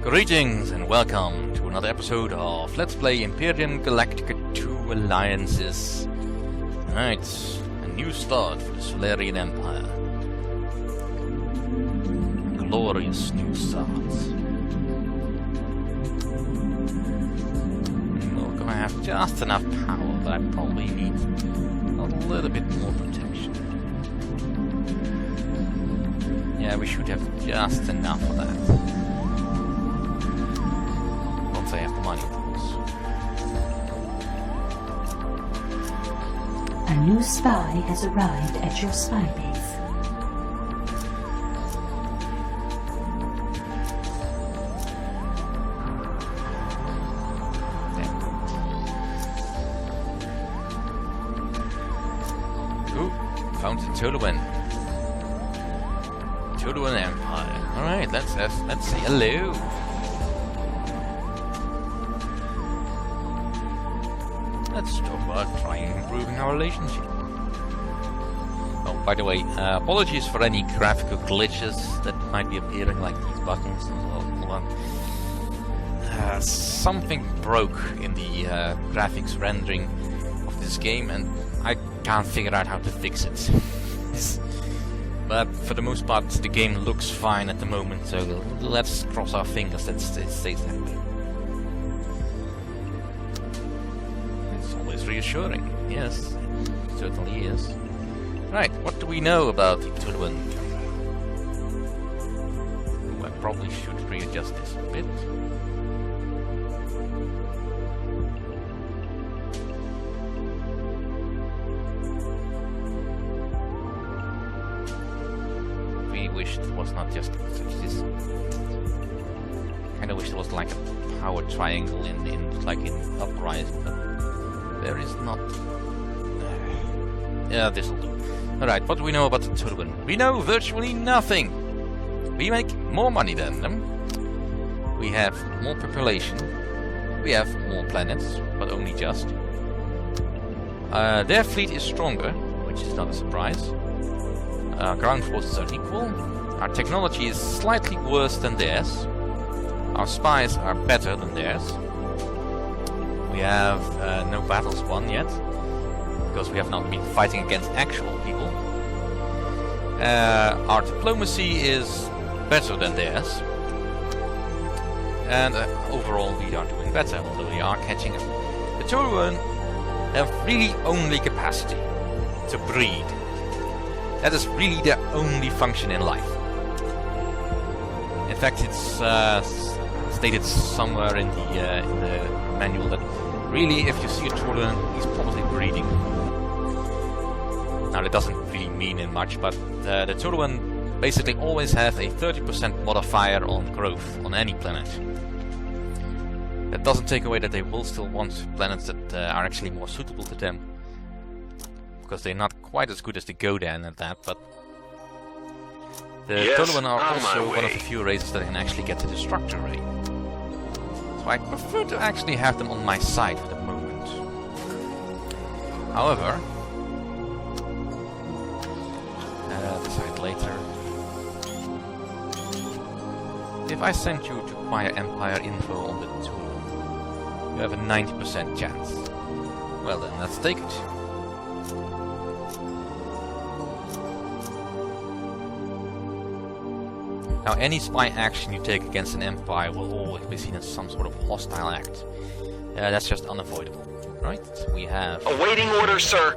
Greetings and welcome to another episode of Let's Play Imperium Galactica 2 Alliances. Alright, a new start for the Solarian Empire. Glorious new start. We're gonna have just enough power, but I probably need a little bit more protection. Yeah, we should have just enough of that. Once I have the money, of course. A new spy has arrived at your spy base. Ooh, found the Toluen. Toluen Empire. Alright, let's say hello. Let's talk about trying improving our relationship. Oh, by the way, apologies for any graphical glitches that might be appearing, like these buttons. Hold on. Something broke in the graphics rendering of this game, and I can't figure out how to fix it. But for the most part, the game looks fine at the moment, so let's cross our fingers that it stays that way. It's always reassuring. Yes, it certainly is. Right, what do we know about the Toluen? I probably should readjust this a bit. Wish it was not just this. Kind of wish there was like a power triangle in Uprising, but there is not. Yeah, this'll do. Alright, what do we know about the Toluen? We know virtually nothing. We make more money than them. We have more population. We have more planets, but only just. Their fleet is stronger, which is not a surprise. Our ground forces are equal. Our technology is slightly worse than theirs. Our spies are better than theirs. We have no battles won yet, because we have not been fighting against actual people. Our diplomacy is better than theirs. And overall we are doing better, although we are catching up. The Toluen have really only capacity to breed. That is really their only function in life. In fact, it's stated somewhere in the manual that really, if you see a Toluen, he's probably breeding. Now, that doesn't really mean in much, but the Toluen basically always have a 30% modifier on growth on any planet. That doesn't take away that they will still want planets that are actually more suitable to them, because they're not quite as good as the Godan at that, but the Toluen are also one of the few races that can actually get the Destructor Ray. So I prefer to actually have them on my side for the moment. However, decide later. If I send you to acquire Empire info on the Toluen, you have a 90% chance. Well then, let's take it. Now, any spy action you take against an empire will always be seen as some sort of hostile act. That's just unavoidable. Right? We have... Awaiting orders, sir!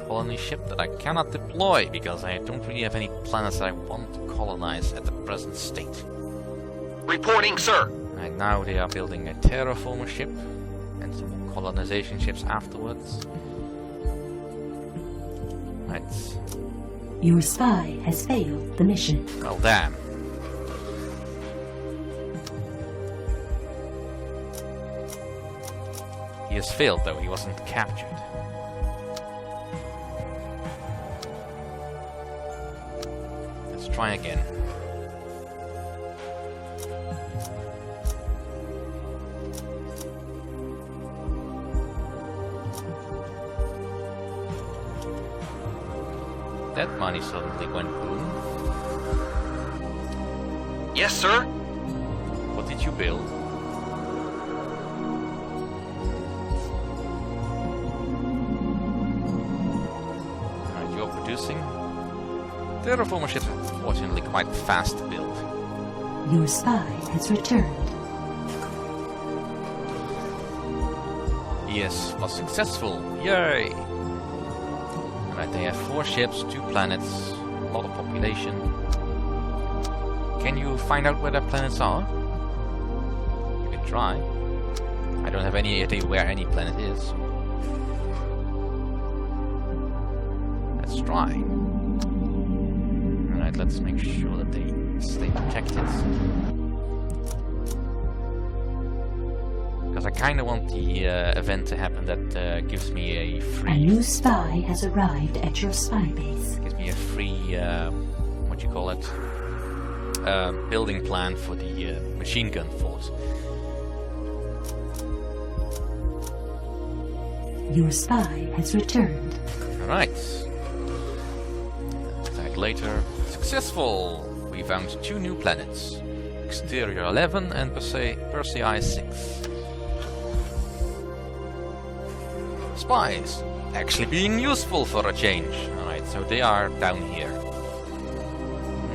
Colony ship that I cannot deploy because I don't really have any planets that I want to colonize at the present state. Reporting, sir! Right, now they are building a terraformer ship and some more colonization ships afterwards. Right. Your spy has failed the mission. Well, damn. He has failed, though. He wasn't captured. Let's try again. That money suddenly went boom. Yes, sir. What did you build? Alright, you're producing. Terraformer ships are fortunately quite fast to build. Your spy has returned. Yes, was successful. Yay! Alright, they have 4 ships, 2 planets, a lot of population. Can you find out where their planets are? You can try. I don't have any idea where any planet is. Let's try. Alright, let's make sure that they stay protected. Because I kind of want the event to happen that gives me a free... A new spy has arrived at your spy base. Gives me a free, what you call it, building plan for the machine gun force. Your spy has returned. Alright. Attack later. Successful! We found 2 new planets. Exterior 11 and Persei 6. Spies! Actually being useful for a change. Alright, so they are down here.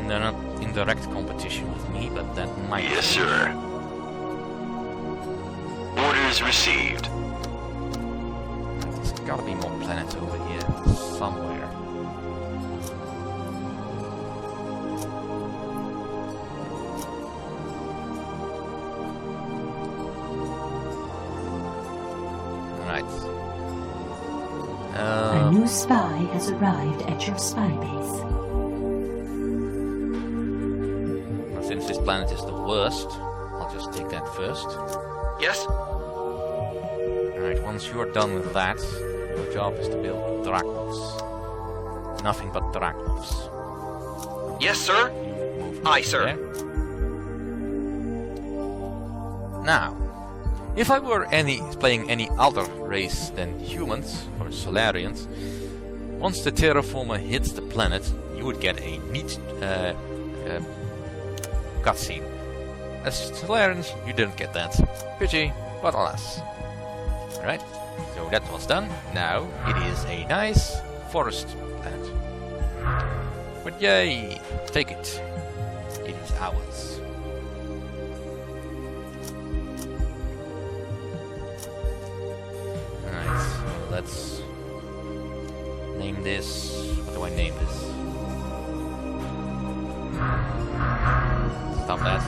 They're not in direct competition with me, but that might... Yes, sir. Orders received. There's gotta be more planets over here somewhere. Alright. A new spy has arrived at your spy base. Since this planet is the worst, I'll just take that first. Yes? Alright, once you're done with that, your job is to build Drachnofs. Nothing but Drachnofs. Yes, sir. Move Aye, over sir. there. Now, if I were playing any other race than humans or Solarians, once the terraformer hits the planet, you would get a neat cutscene. As Solarians, you didn't get that. Pity, but alas. Right, so that was done. Now it is a nice forest planet. But yay, take it. It is ours. Alright, so let's name this. What do I name this? Stop that.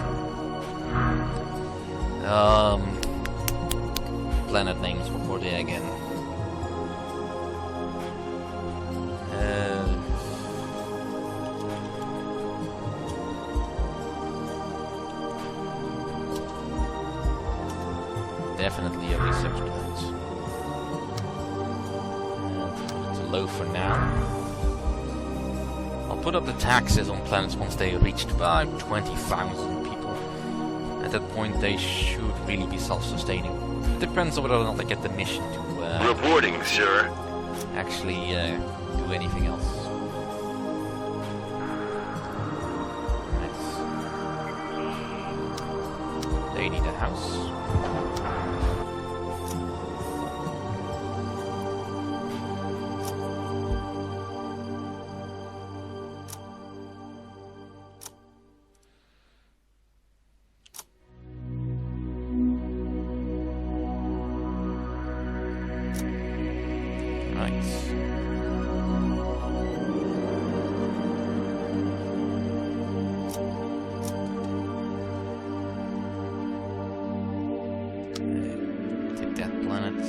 Planet names, what were they again? Definitely a research planet. It's low for now. I'll put up the taxes on planets once they reached about 20,000 people. At that point they should really be self-sustaining. It depends on whether or not I get the mission to Reporting, sir. actually do anything else. Right. They need a house. Take that planet.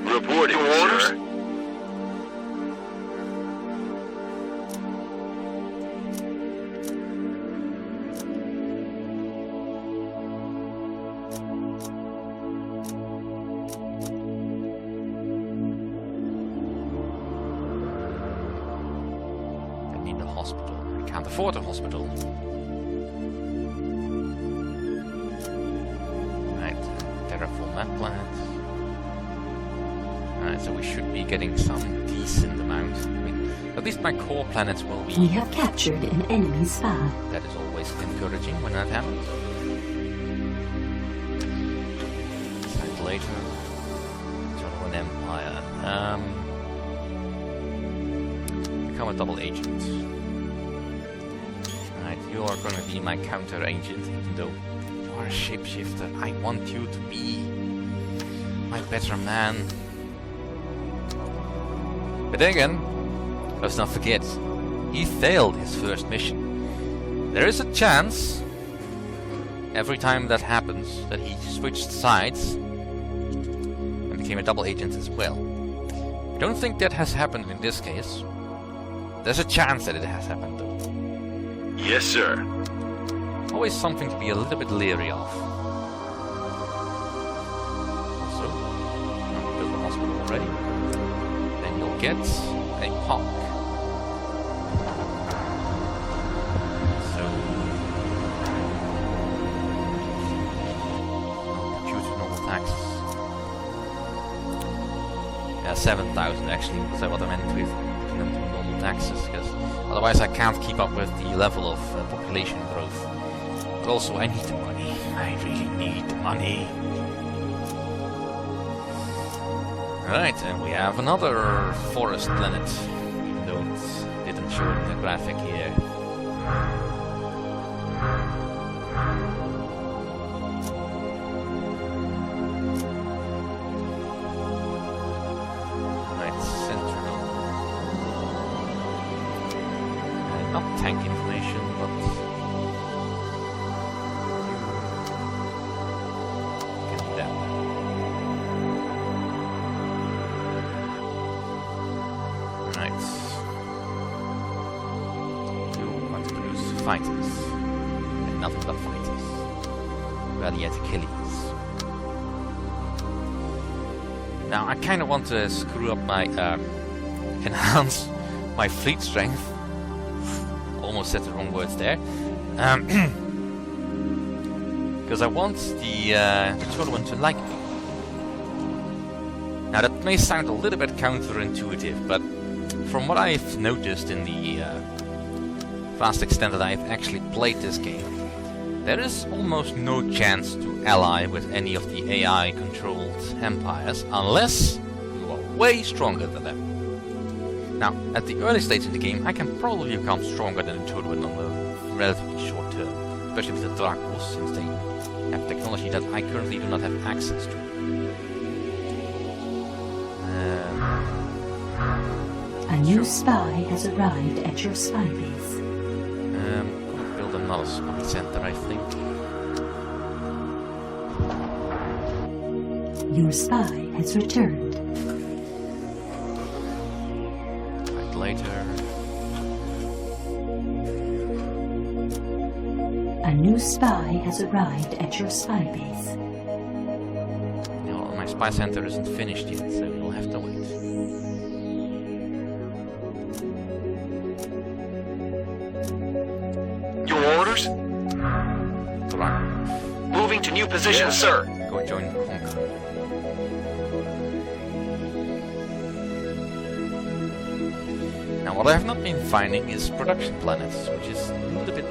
Reporting, orders. Sir. Hospital. I can't afford a hospital. Right, terraform that planet. Alright, so we should be getting some decent amount. I mean, at least my core planets will be. We have captured an enemy spy. That is always encouraging when that happens. Decide later. Toluen Empire. Become a double agent. Alright, you are gonna be my counter agent, even though you are a shapeshifter. I want you to be my better man. But then again, let's not forget, he failed his first mission. There is a chance, every time that happens, that he switched sides and became a double agent as well. I don't think that has happened in this case. There's a chance that it has happened though. Yes, sir. Always something to be a little bit leery of. Also, I've built a hospital already. Then you'll get a hawk. So, due to normal taxes. Yeah, 7,000 actually, was that what I meant with normal taxes? Because otherwise I can't keep up with the level of population growth. But also I need the money. I really need the money. Alright, and we have another forest planet, even though it didn't show it in the graphic here. Alright, Sentinel. Not tank information, but can do that. Right. You want to produce fighters. And nothing but fighters. Radiate Achilles. Now I kinda want to screw up my enhance my fleet strength. Almost said the wrong words there. Because I want the Toluen to like me. Now that may sound a little bit counterintuitive, but from what I've noticed in the vast extent that I've actually played this game, there is almost no chance to ally with any of the AI-controlled empires unless you are way stronger than them. Now, at the early stage in the game, I can probably become stronger than the Toluen on a relatively short term, especially with the Dracos, since they have technology that I currently do not have access to. A new spy has arrived at your spy base. Gonna build another spy center, I think. Your spy has returned. Right later. A new spy has arrived at your spy base. You know, my spy center isn't finished yet, so you'll have to wait. Your orders? Right. Moving to new position, Yes. sir. Go join Conquer. Now, what I have not been finding is production planets, which is a little bit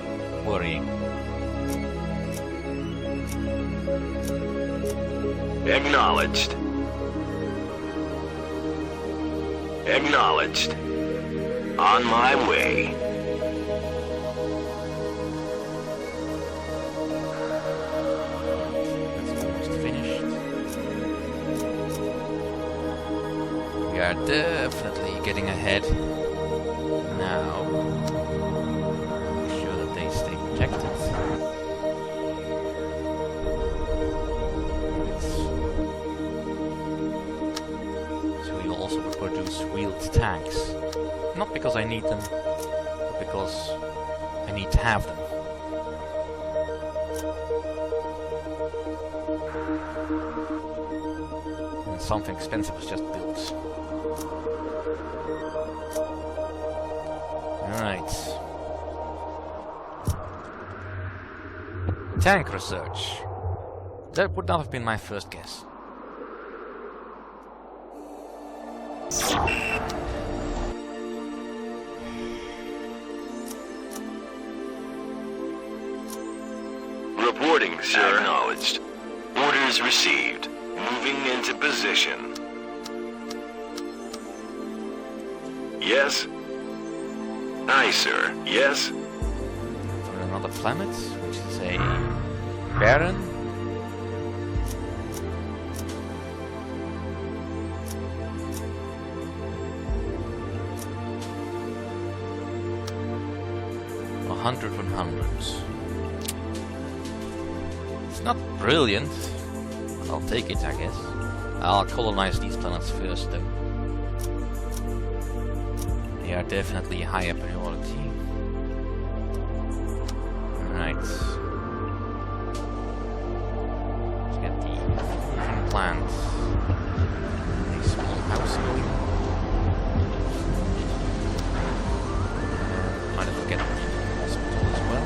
worrying. Acknowledged. Acknowledged. On my way. That's almost finished. We are definitely getting ahead. Now, make sure that they stay protected. So we'll also produce wheeled tanks. Not because I need them, but because I need to have them. And something expensive was just built. Alright. Tank research. That would not have been my first guess. Reporting, sir. Acknowledged. Orders received. Moving into position. Yes? Aye, sir. Yes? For another planet, which is a barren. A 100 on hundreds. It's not brilliant. I'll take it, I guess. I'll colonize these planets first, though. They are definitely higher priority. Alright. Let's get the fusion plant. A small house going. Might as well get the hospital as well.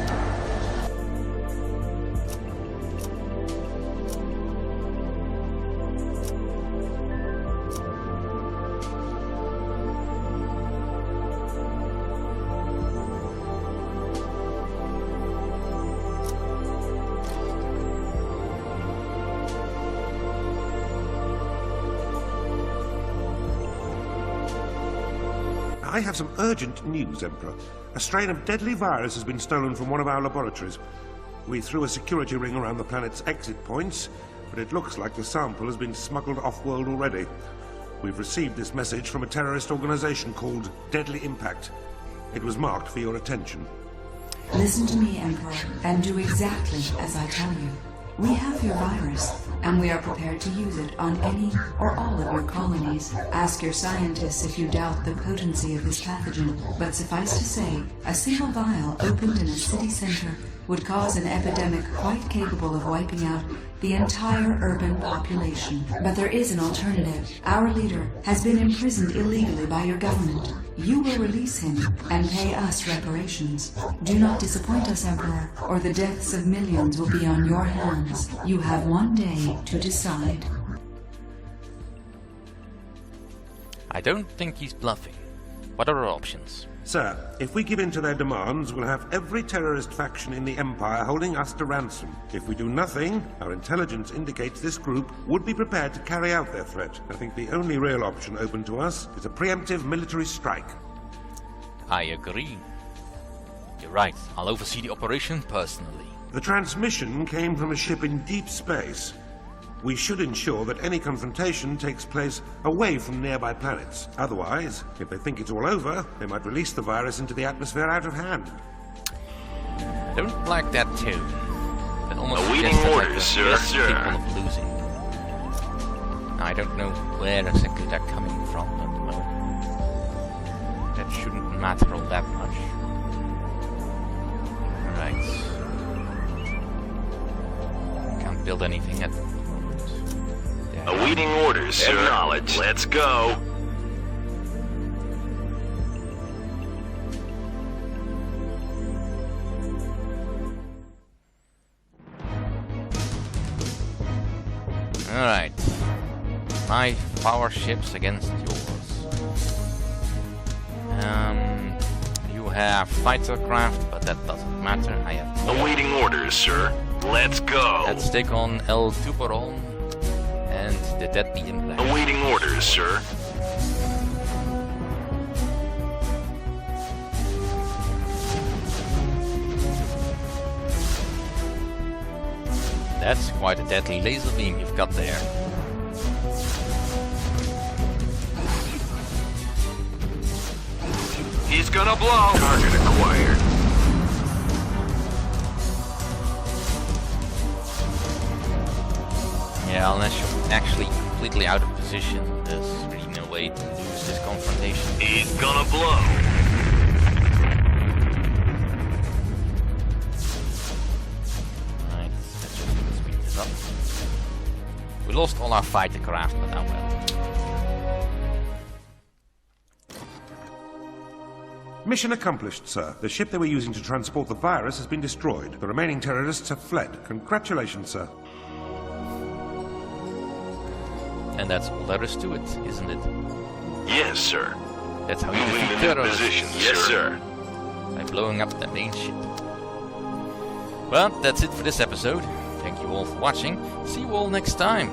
I have some urgent news, Emperor. A strain of deadly virus has been stolen from one of our laboratories. We threw a security ring around the planet's exit points, but it looks like the sample has been smuggled off-world already. We've received this message from a terrorist organization called Deadly Impact. It was marked for your attention. Listen to me, Emperor, and do exactly as I tell you. We have your virus, and we are prepared to use it on any or all of your colonies. Ask your scientists if you doubt the potency of this pathogen, but suffice to say, a single vial opened in a city center would cause an epidemic quite capable of wiping out the entire urban population. But there is an alternative. Our leader has been imprisoned illegally by your government. You will release him and pay us reparations. Do not disappoint us, Emperor, or the deaths of millions will be on your hands. You have one day to decide. I don't think he's bluffing. What are our options? Sir, if we give in to their demands, we'll have every terrorist faction in the Empire holding us to ransom. If we do nothing, our intelligence indicates this group would be prepared to carry out their threat. I think the only real option open to us is a preemptive military strike. I agree. You're right. I'll oversee the operation personally. The transmission came from a ship in deep space. We should ensure that any confrontation takes place away from nearby planets. Otherwise, if they think it's all over, they might release the virus into the atmosphere out of hand. Don't like that tune. That almost Awaiting suggests that orders, sir. we're Sir. capable of losing. I don't know where exactly they're coming from at the moment. That shouldn't matter all that much. Alright. Can't build anything at the moment. There. Awaiting orders, sir. Acknowledged. Let's go. Alright. My power ships against yours. You have fighter craft, but that doesn't matter. I have no. Awaiting orders, sir. Let's go. Let's take on El Tuberon and the Deadly Impact. Awaiting orders, sir. That's quite a deadly laser beam you've got there. He's gonna blow. Target acquired. Yeah, unless you're actually completely out of position, there's really no way to lose this confrontation. He's gonna blow. Right, let's just speed this up. We lost all our fighter craft, but oh well. Mission accomplished, sir. The ship they were using to transport the virus has been destroyed. The remaining terrorists have fled. Congratulations, sir. And that's all there is to it, isn't it? Yes, sir. That's how you Moving defeat to new terrorists. position, yes, sir. By blowing up the main ship. Well, that's it for this episode. Thank you all for watching. See you all next time.